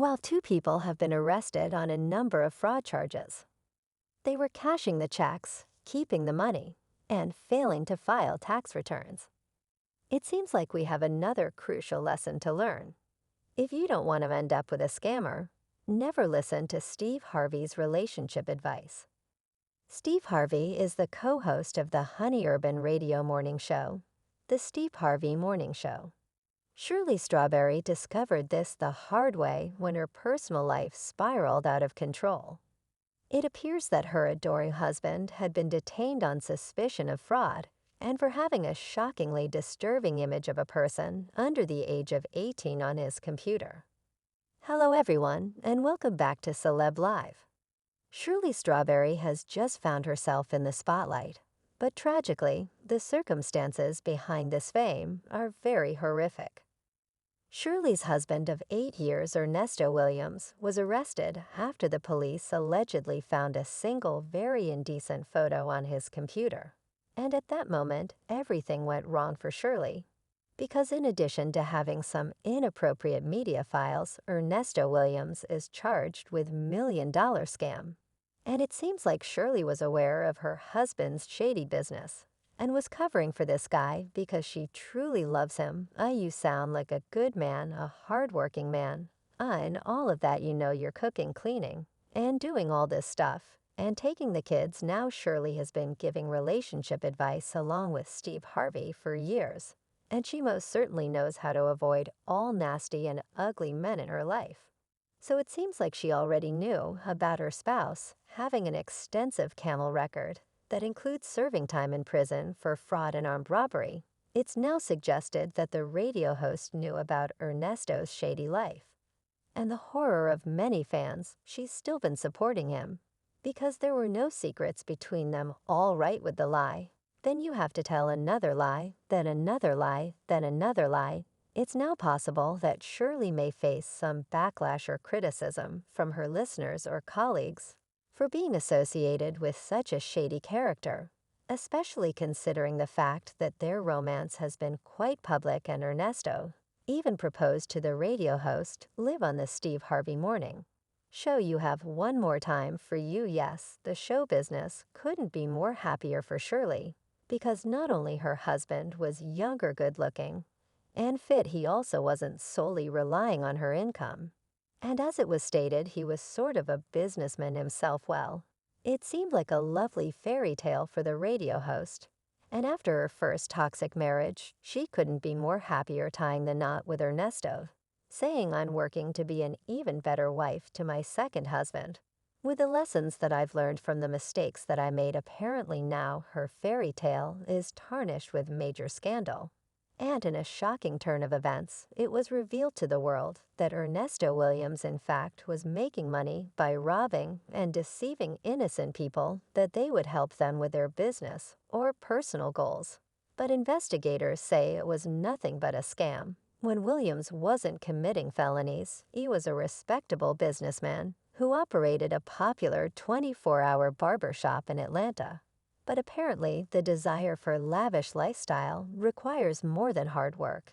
While two people have been arrested on a number of fraud charges. They were cashing the checks, keeping the money, and failing to file tax returns. It seems like we have another crucial lesson to learn. If you don't want to end up with a scammer, never listen to Steve Harvey's relationship advice. Steve Harvey is the co-host of the Honey Urban radio morning show, The Steve Harvey Morning Show. Shirley Strawberry discovered this the hard way when her personal life spiraled out of control. It appears that her adoring husband had been detained on suspicion of fraud and for having a shockingly disturbing image of a person under the age of 18 on his computer. Hello everyone, and welcome back to Celeb Live. Shirley Strawberry has just found herself in the spotlight, but tragically, the circumstances behind this fame are very horrific. Shirley's husband of 8 years, Ernesto Williams, was arrested after the police allegedly found a single very indecent photo on his computer. And at that moment, everything went wrong for Shirley. Because in addition to having some inappropriate media files, Ernesto Williams is charged with million-dollar scam. And it seems like Shirley was aware of her husband's shady business and was covering for this guy because she truly loves him. You sound like a good man, a hardworking man. And all of that, you're cooking, cleaning, and doing all this stuff, and taking the kids. Now Shirley has been giving relationship advice along with Steve Harvey for years, and she most certainly knows how to avoid all nasty and ugly men in her life. So it seems like she already knew about her spouse having an extensive camel record that includes serving time in prison for fraud and armed robbery. It's now suggested that the radio host knew about Ernesto's shady life. And the horror of many fans, she's still been supporting him. Because there were no secrets between them, all right with the lie. Then you have to tell another lie, then another lie, then another lie. It's now possible that Shirley may face some backlash or criticism from her listeners or colleagues for being associated with such a shady character, especially considering the fact that their romance has been quite public and Ernesto even proposed to the radio host live on the Steve Harvey Morning Show. You have one more time for you. Yes, the show business couldn't be more happier for Shirley, because not only her husband was younger, good-looking, and fit, he also wasn't solely relying on her income. And as it was stated, he was sort of a businessman himself. Well, it seemed like a lovely fairy tale for the radio host. And after her first toxic marriage, she couldn't be more happier tying the knot with Ernesto, saying, "I'm working to be an even better wife to my second husband. With the lessons that I've learned from the mistakes that I made, apparently now her fairy tale is tarnished with major scandal." And in a shocking turn of events, it was revealed to the world that Ernesto Williams, in fact, was making money by robbing and deceiving innocent people that they would help them with their business or personal goals. But investigators say it was nothing but a scam. When Williams wasn't committing felonies, he was a respectable businessman who operated a popular 24-hour barber shop in Atlanta. But apparently, the desire for lavish lifestyle requires more than hard work,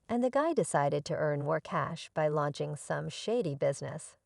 and the guy decided to earn more cash by launching some shady business.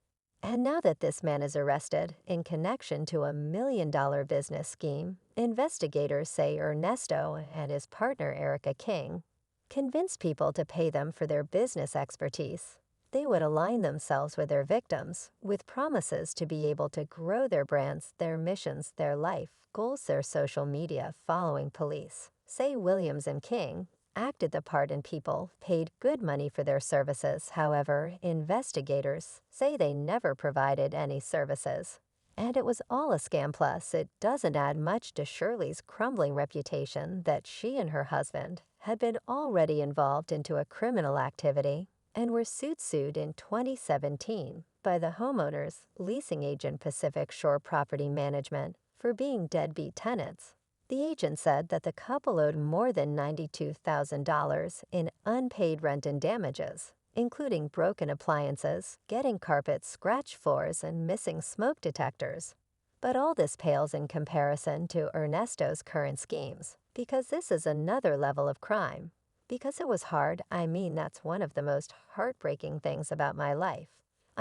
And now that this man is arrested in connection to a million-dollar business scheme, investigators say Ernesto and his partner Erica King convinced people to pay them for their business expertise. They would align themselves with their victims, with promises to be able to grow their brands, their missions, their life goals, their social media following. Police say Williams and King acted the part and people paid good money for their services. However, investigators say they never provided any services, and it was all a scam. Plus, it doesn't add much to Shirley's crumbling reputation that she and her husband had been already involved into a criminal activity and were sued in 2017 by the homeowners leasing agent Pacific Shore Property Management for being deadbeat tenants. The agent said that the couple owed more than $92,000 in unpaid rent and damages, including broken appliances, getting carpets, scratched floors, and missing smoke detectors. But all this pales in comparison to Ernesto's current schemes, because this is another level of crime. Because it was hard, that's one of the most heartbreaking things about my life.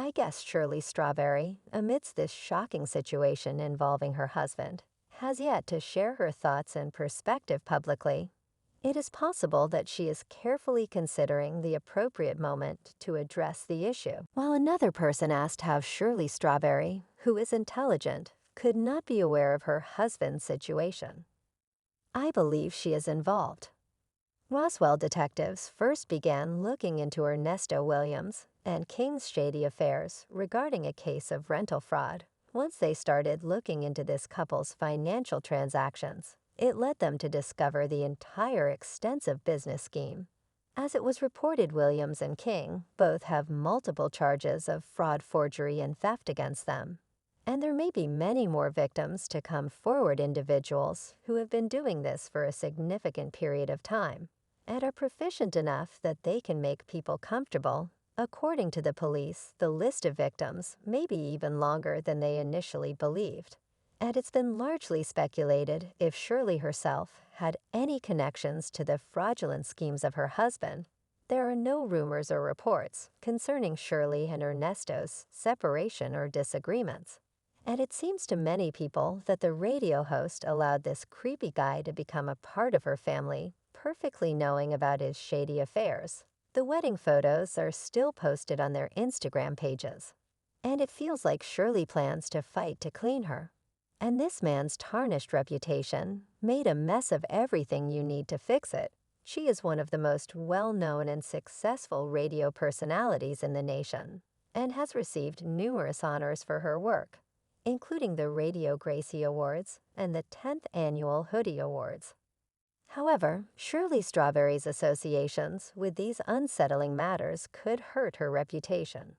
I guess Shirley Strawberry, amidst this shocking situation involving her husband, has yet to share her thoughts and perspective publicly. It is possible that she is carefully considering the appropriate moment to address the issue, while another person asked how Shirley Strawberry, who is intelligent, could not be aware of her husband's situation. I believe she is involved. Roswell detectives first began looking into Ernesto Williams and King's shady affairs regarding a case of rental fraud. Once they started looking into this couple's financial transactions, it led them to discover the entire extensive business scheme. As it was reported, Williams and King both have multiple charges of fraud, forgery, and theft against them. And there may be many more victims to come forward, individuals who have been doing this for a significant period of time and are proficient enough that they can make people comfortable. According to the police, the list of victims may be even longer than they initially believed. And it's been largely speculated if Shirley herself had any connections to the fraudulent schemes of her husband. There are no rumors or reports concerning Shirley and Ernesto's separation or disagreements. And it seems to many people that the radio host allowed this creepy guy to become a part of her family, perfectly knowing about his shady affairs. The wedding photos are still posted on their Instagram pages. And it feels like Shirley plans to fight to clean her. And this man's tarnished reputation made a mess of everything you need to fix it. She is one of the most well-known and successful radio personalities in the nation and has received numerous honors for her work, including the Radio Gracie Awards and the 10th Annual Hoodie Awards. However, Shirley Strawberry's associations with these unsettling matters could hurt her reputation.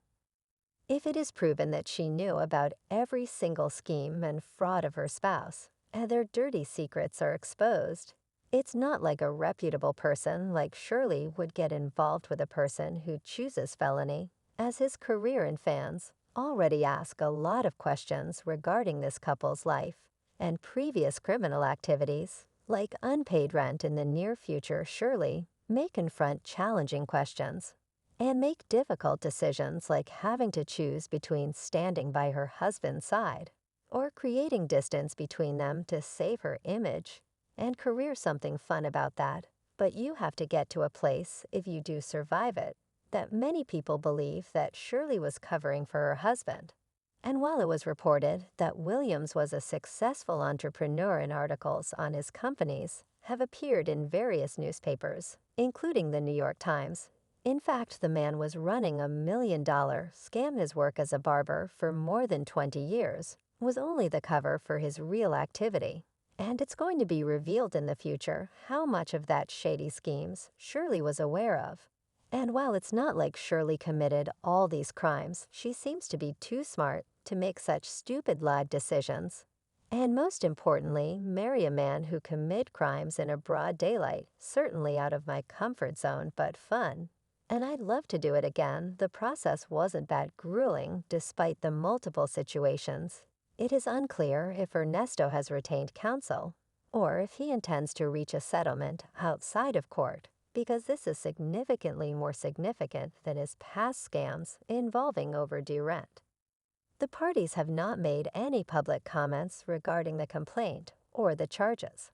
If it is proven that she knew about every single scheme and fraud of her spouse, and their dirty secrets are exposed, it's not like a reputable person like Shirley would get involved with a person who chooses felony, as his career and fans already ask a lot of questions regarding this couple's life and previous criminal activities. Like unpaid rent in the near future, Shirley may confront challenging questions and make difficult decisions like having to choose between standing by her husband's side or creating distance between them to save her image and career. Something fun about that, but you have to get to a place, if you do survive it, that many people believe that Shirley was covering for her husband. And while it was reported that Williams was a successful entrepreneur, and articles on his companies have appeared in various newspapers, including the New York Times. In fact, the man was running $1 million scam. His work as a barber for more than 20 years was only the cover for his real activity. And it's going to be revealed in the future how much of that shady schemes Shirley was aware of. And while it's not like Shirley committed all these crimes, she seems to be too smart to make such stupid life decisions. And most importantly, marry a man who commit crimes in a broad daylight, certainly out of my comfort zone, but fun. And I'd love to do it again. The process wasn't that grueling, despite the multiple situations. It is unclear if Ernesto has retained counsel, or if he intends to reach a settlement outside of court, because this is significantly more significant than his past scams involving overdue rent. The parties have not made any public comments regarding the complaint or the charges.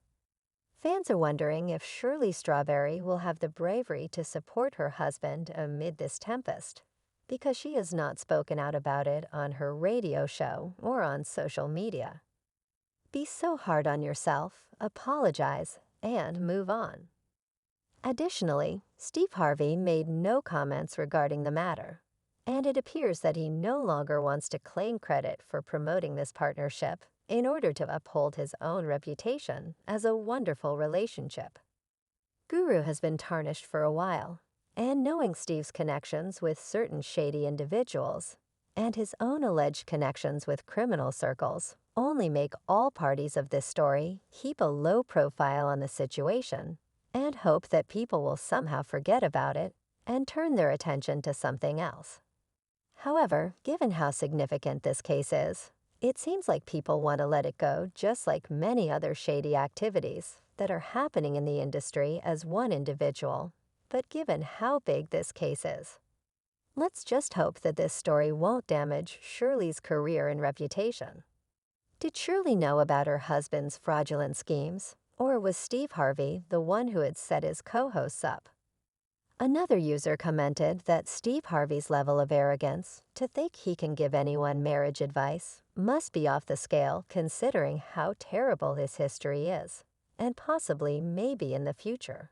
Fans are wondering if Shirley Strawberry will have the bravery to support her husband amid this tempest, because she has not spoken out about it on her radio show or on social media. Be so hard on yourself, apologize, and move on. Additionally, Steve Harvey made no comments regarding the matter, and it appears that he no longer wants to claim credit for promoting this partnership in order to uphold his own reputation as a wonderful relationship. Guru has been tarnished for a while, and knowing Steve's connections with certain shady individuals and his own alleged connections with criminal circles only make all parties of this story keep a low profile on the situation and hope that people will somehow forget about it and turn their attention to something else. However, given how significant this case is, it seems like people want to let it go, just like many other shady activities that are happening in the industry as one individual. But given how big this case is, Let's just hope that this story won't damage Shirley's career and reputation. Did Shirley know about her husband's fraudulent schemes, or was Steve Harvey the one who had set his co-hosts up? Another user commented that Steve Harvey's level of arrogance to think he can give anyone marriage advice must be off the scale considering how terrible his history is, and possibly maybe in the future.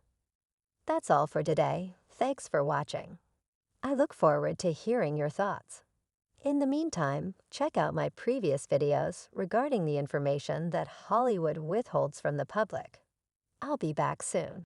That's all for today. Thanks for watching. I look forward to hearing your thoughts. In the meantime, check out my previous videos regarding the information that Hollywood withholds from the public. I'll be back soon.